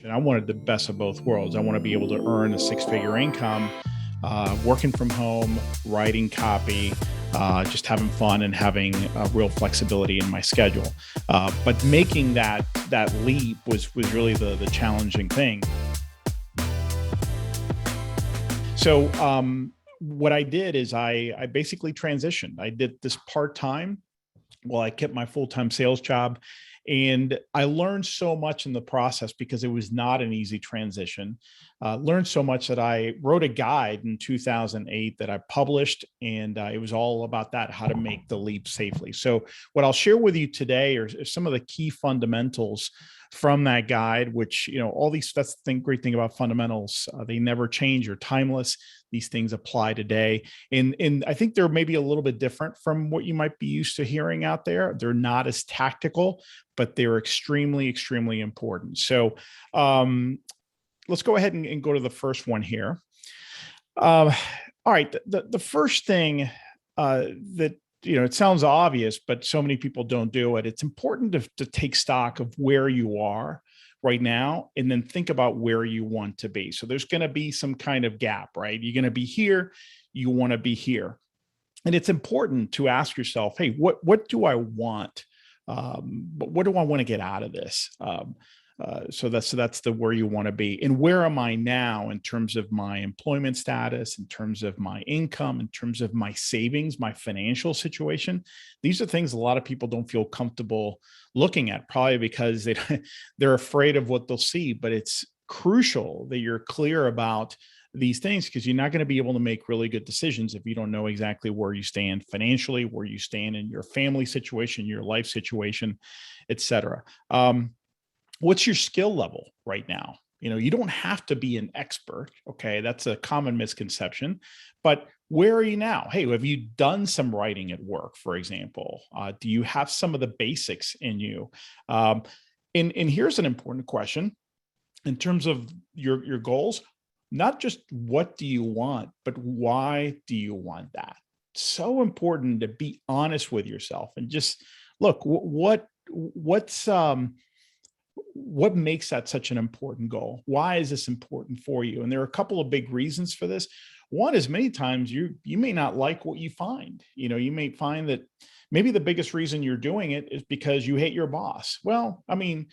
And I wanted the best of both worlds. I want to be able to earn a six-figure income, working from home, writing copy, just having fun and having real flexibility in my schedule. But making that leap was really the challenging thing. So what I did is I basically transitioned. I did this part-time while I kept my full-time sales job. And I learned so much in the process because it was not an easy transition. Learned so much that I wrote a guide in 2008 that I published, and it was all about that, how to make the leap safely. So what I'll share with you today are some of the key fundamentals from that guide, which, all these, that's the great thing about fundamentals. They never change or timeless. These things apply today. And I think they're maybe a little bit different from what you might be used to hearing out there. They're not as tactical, but they're extremely, extremely important. So let's go ahead and go to the first one here. All right. The first thing that, it sounds obvious, but so many people don't do it. It's important to take stock of where you are right now, and then think about where you want to be. So there's going to be some kind of gap, right? You're going to be here, you want to be here. And it's important to ask yourself, hey, what do I want? What do I want to get out of this? So that's the where you want to be. And where am I now in terms of my employment status, in terms of my income, in terms of my savings, my financial situation? These are things a lot of people don't feel comfortable looking at, probably because they're afraid of what they'll see. But it's crucial that you're clear about these things, because you're not going to be able to make really good decisions if you don't know exactly where you stand financially, where you stand in your family situation, your life situation, et cetera. What's your skill level right now? You don't have to be an expert. Okay. That's a common misconception, but where are you now? Hey, have you done some writing at work, for example? Do you have some of the basics in you? And here's an important question in terms of your goals. Not just what do you want, but why do you want that? So important to be honest with yourself and just look, what makes that such an important goal? Why is this important for you? And there are a couple of big reasons for this. One is many times you may not like what you find. You may find that maybe the biggest reason you're doing it is because you hate your boss. Well, I mean,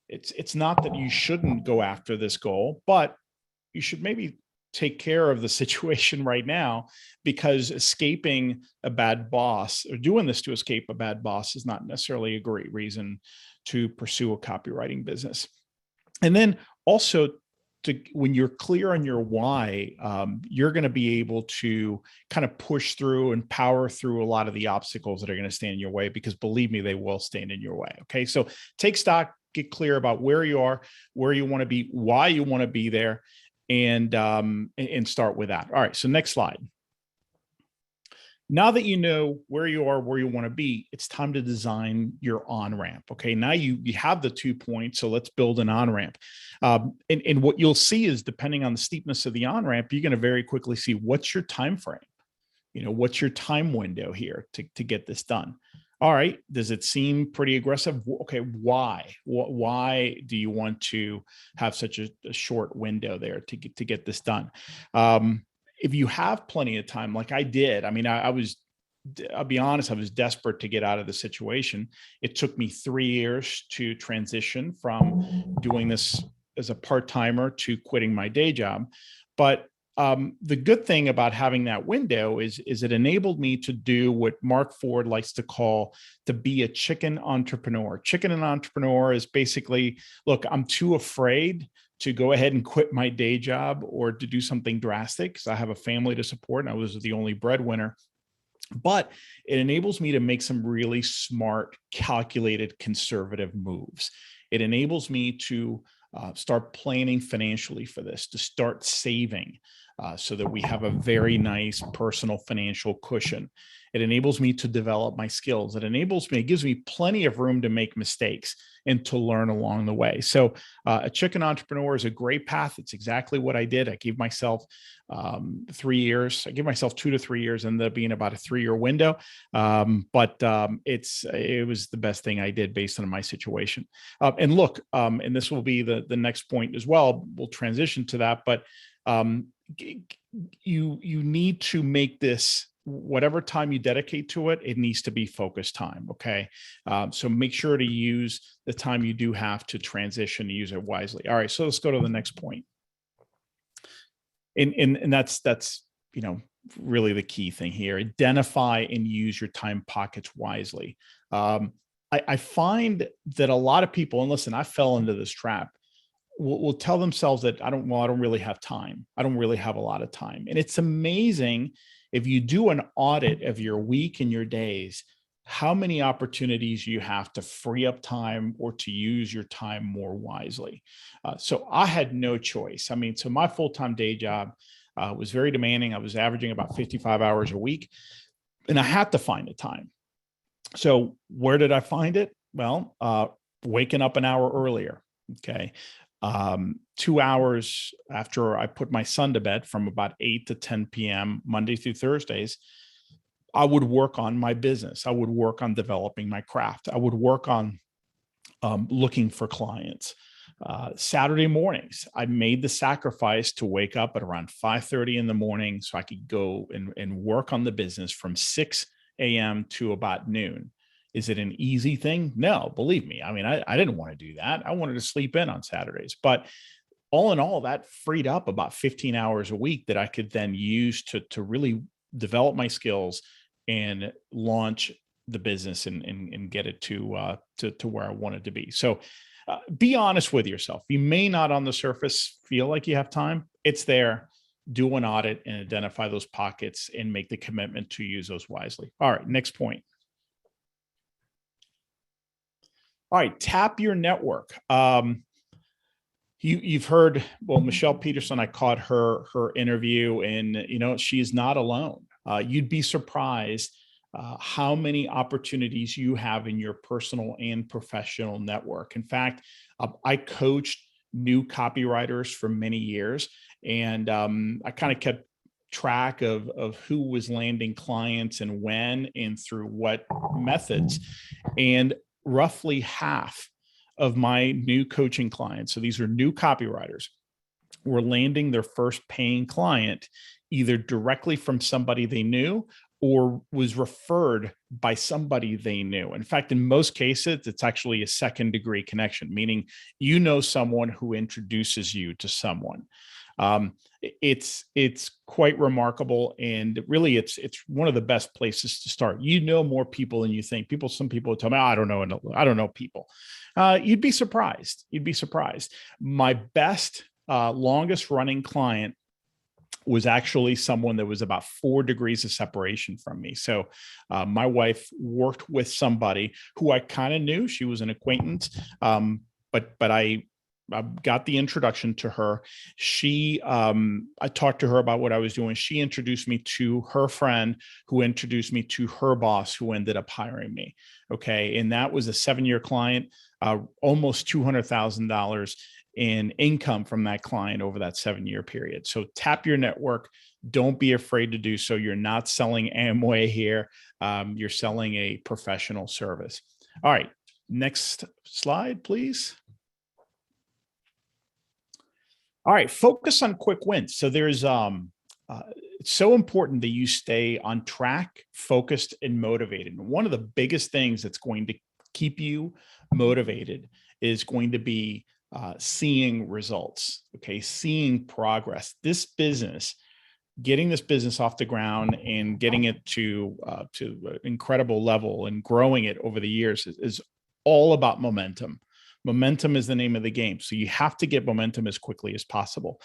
it's not that you shouldn't go after this goal, but you should maybe take care of the situation right now, because escaping a bad boss or doing this to escape a bad boss is not necessarily a great reason to pursue a copywriting business. And then also, when you're clear on your why, you're going to be able to kind of push through and power through a lot of the obstacles that are going to stand in your way, because believe me, they will stand in your way. Okay. So take stock, get clear about where you are, where you want to be, why you want to be there, and start with that. All right. So next slide. Now that you know where you are, where you want to be, it's time to design your on-ramp. Okay. Now you have the 2 points. So let's build an on-ramp. And what you'll see is, depending on the steepness of the on-ramp, you're going to very quickly see what's your time frame. What's your time window here to get this done? All right. Does it seem pretty aggressive? Okay. Why? Why do you want to have such a short window there to get this done? If you have plenty of time, like I did, I mean, I'll be honest, I was desperate to get out of the situation. It took me 3 years to transition from doing this as a part-timer to quitting my day job. But the good thing about having that window is it enabled me to do what Mark Ford likes to call to be a chicken entrepreneur. Chicken and entrepreneur is basically, look, I'm too afraid to go ahead and quit my day job or to do something drastic because I have a family to support and I was the only breadwinner. But it enables me to make some really smart, calculated, conservative moves. It enables me to start planning financially for this, to start saving so that we have a very nice personal financial cushion. It enables me to develop my skills. It gives me plenty of room to make mistakes and to learn along the way. So a chicken entrepreneur is a great path. It's exactly what I did. I gave myself 3 years. I gave myself 2 to 3 years, ended up being about a 3-year window. It was the best thing I did based on my situation. And look, and this will be the next point as well. We'll transition to that, but you need to make this, whatever time you dedicate to it, it needs to be focused time. Okay. So make sure to use the time you do have to transition, to use it wisely. All right. So let's go to the next point. And that's, really the key thing here. Identify and use your time pockets wisely. I find that a lot of people, and listen, I fell into this trap, will tell themselves that I don't really have time. I don't really have a lot of time. And it's amazing, if you do an audit of your week and your days, how many opportunities you have to free up time or to use your time more wisely. So I had no choice. I mean, so my full-time day job was very demanding. I was averaging about 55 hours a week, and I had to find the time. So where did I find it? Well, waking up an hour earlier. Okay. 2 hours after I put my son to bed, from about 8 to 10 p.m. Monday through Thursdays, I would work on my business. I would work on developing my craft. I would work on looking for clients. Saturday mornings, I made the sacrifice to wake up at around 5:30 in the morning so I could go and work on the business from 6 a.m. to about noon. Is it an easy thing? No, believe me. I mean, I didn't want to do that. I wanted to sleep in on Saturdays, but all in all, that freed up about 15 hours a week that I could then use to really develop my skills and launch the business and get it to where I wanted to be. So be honest with yourself. You may not on the surface feel like you have time. It's there. Do an audit and identify those pockets and make the commitment to use those wisely. All right, next point. All right, tap your network. You've heard, well, Michelle Peterson, I caught her interview, and she's not alone. You'd be surprised how many opportunities you have in your personal and professional network. In fact, I coached new copywriters for many years, and I kind of kept track of who was landing clients and when and through what methods. And roughly half of my new coaching clients, so these are new copywriters, were landing their first paying client either directly from somebody they knew or was referred by somebody they knew. In fact, in most cases, it's actually a second degree connection, meaning someone who introduces you to someone. It's quite remarkable, and really it's one of the best places to start. More people than you think. Some people tell me, I don't know people. You'd be surprised. My best, longest running client was actually someone that was about 4 degrees of separation from me. So my wife worked with somebody who I kind of knew. She was an acquaintance, but I got the introduction to her. I talked to her about what I was doing. She introduced me to her friend, who introduced me to her boss, who ended up hiring me. Okay. And that was a 7-year client, almost $200,000 in income from that client over that 7-year period. So tap your network. Don't be afraid to do so. You're not selling Amway here. You're selling a professional service. All right. Next slide, please. All right, focus on quick wins. So there's it's so important that you stay on track, focused, and motivated. And one of the biggest things that's going to keep you motivated is going to be seeing results. Okay, seeing progress. Getting this business off the ground and getting it to an incredible level and growing it over the years is all about momentum. Momentum is the name of the game. So you have to get momentum as quickly as possible.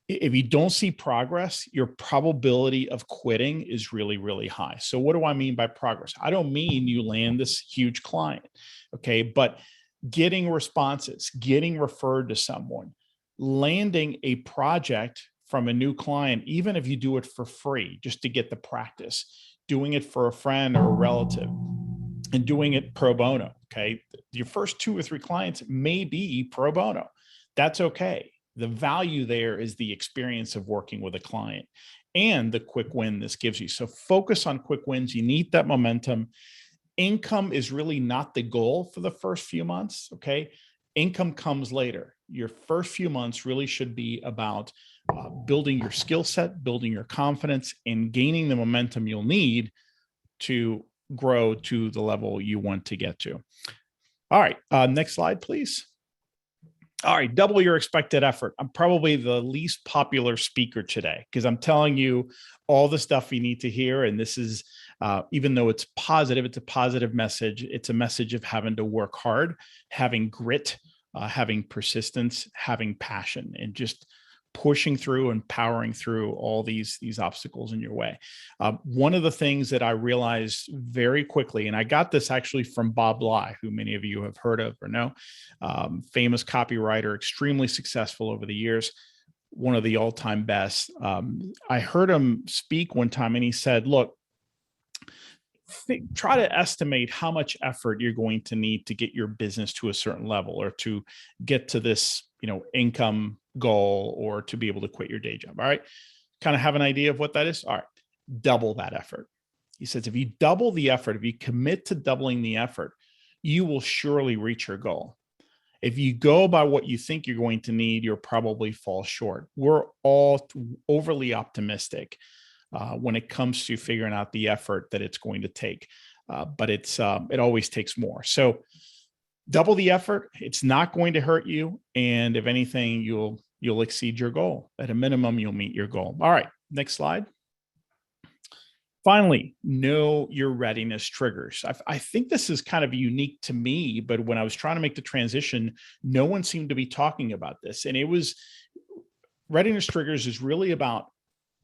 If you don't see progress, your probability of quitting is really, really high. So what do I mean by progress? I don't mean you land this huge client, okay? But getting responses, getting referred to someone, landing a project from a new client, even if you do it for free, just to get the practice, doing it for a friend or a relative, and doing it pro bono. Okay. Your first 2 or 3 clients may be pro bono. That's okay. The value there is the experience of working with a client and the quick win this gives you. So focus on quick wins. You need that momentum. Income is really not the goal for the first few months. Okay. Income comes later. Your first few months really should be about building your skill set, building your confidence, and gaining the momentum you'll need to grow to the level you want to get to. All right, next slide, please. All right, double your expected effort. I'm probably the least popular speaker today because I'm telling you all the stuff you need to hear. And this is, even though it's positive, it's a positive message. It's a message of having to work hard, having grit, having persistence, having passion, and just pushing through and powering through all these obstacles in your way. One of the things that I realized very quickly, and I got this actually from Bob Bly, who many of you have heard of or know, famous copywriter, extremely successful over the years, one of the all-time best. I heard him speak one time and he said, look, try to estimate how much effort you're going to need to get your business to a certain level or to get to this, income goal or to be able to quit your day job. All right. Kind of have an idea of what that is. All right. Double that effort. He says, if you double the effort, if you commit to doubling the effort, you will surely reach your goal. If you go by what you think you're going to need, you'll probably fall short. We're all overly optimistic when it comes to figuring out the effort that it's going to take. But it always takes more. So double the effort. It's not going to hurt you. And if anything, you'll exceed your goal. At a minimum, you'll meet your goal. All right, next slide. Finally, know your readiness triggers. I think this is kind of unique to me, but when I was trying to make the transition, no one seemed to be talking about this. And readiness triggers is really about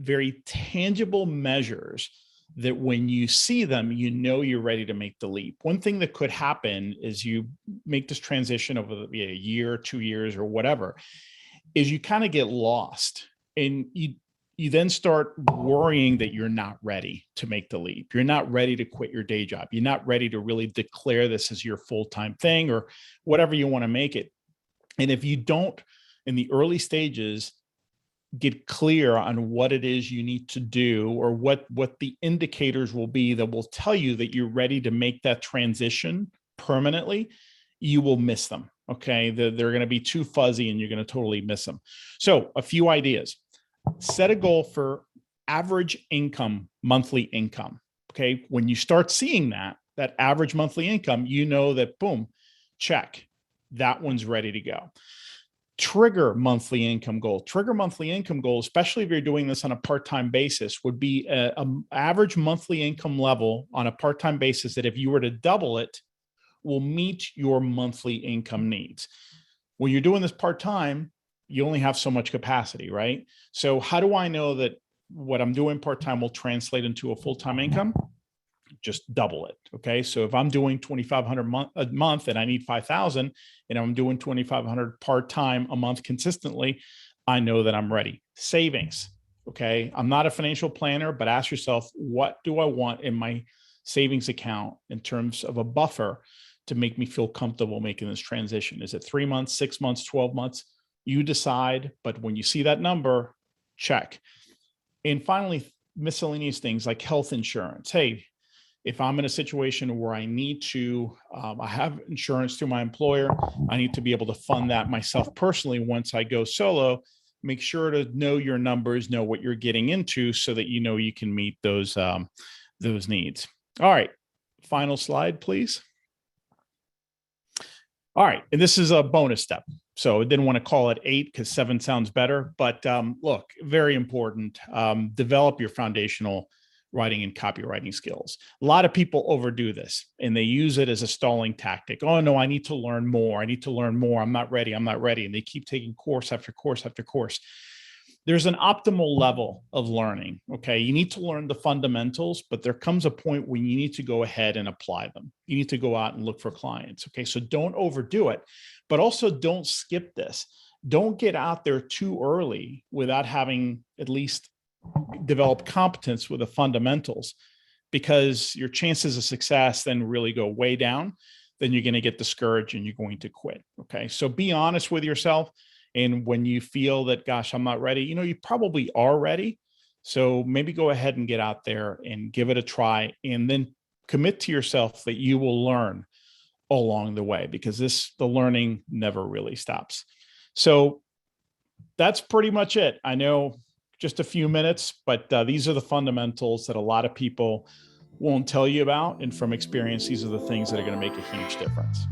very tangible measures that when you see them, you're ready to make the leap. One thing that could happen is you make this transition over a year, 2 years, or whatever, is you kind of get lost and you then start worrying that you're not ready to make the leap. You're not ready to quit your day job. You're not ready to really declare this as your full-time thing or whatever you want to make it. And if you don't, in the early stages, get clear on what it is you need to do or what the indicators will be that will tell you that you're ready to make that transition permanently, you will miss them. Okay. They're going to be too fuzzy and you're going to totally miss them. So a few ideas. Set a goal for average income, monthly income. Okay. When you start seeing that average monthly income, you know that boom, check, that one's ready to go. Trigger monthly income goal. Trigger monthly income goal, especially if you're doing this on a part-time basis, would be an average monthly income level on a part-time basis that if you were to double it, will meet your monthly income needs. When you're doing this part-time, you only have so much capacity, right? So how do I know that what I'm doing part-time will translate into a full-time income? Just double it. Okay. So if I'm doing 2,500 a month and I need 5,000 and I'm doing 2,500 part-time a month consistently, I know that I'm ready. Savings. Okay. I'm not a financial planner, but ask yourself, what do I want in my savings account in terms of a buffer to make me feel comfortable making this transition? Is it 3 months, 6 months, 12 months? You decide, but when you see that number, check. And finally, miscellaneous things like health insurance. Hey, if I'm in a situation where I need to, I have insurance through my employer, I need to be able to fund that myself personally once I go solo. Make sure to know your numbers, know what you're getting into so that you know you can meet those needs. All right, final slide, please. All right, and this is a bonus step. So I didn't want to call it 8 because 7 sounds better, but look, very important. Develop your foundational writing and copywriting skills. A lot of people overdo this and they use it as a stalling tactic. Oh no, I need to learn more. I need to learn more. I'm not ready. I'm not ready. And they keep taking course after course after course. There's an optimal level of learning. Okay. You need to learn the fundamentals, but there comes a point when you need to go ahead and apply them. You need to go out and look for clients. Okay. So don't overdo it, but also don't skip this. don't get out there too early without having at least developed competence with the fundamentals, because your chances of success then really go way down. Then you're going to get discouraged and you're going to quit. Okay. So be honest with yourself. And when you feel that, gosh, I'm not ready, you probably are ready. So maybe go ahead and get out there and give it a try, and then commit to yourself that you will learn along the way, because the learning never really stops. So that's pretty much it. I know just a few minutes, but these are the fundamentals that a lot of people won't tell you about. And from experience, these are the things that are going to make a huge difference.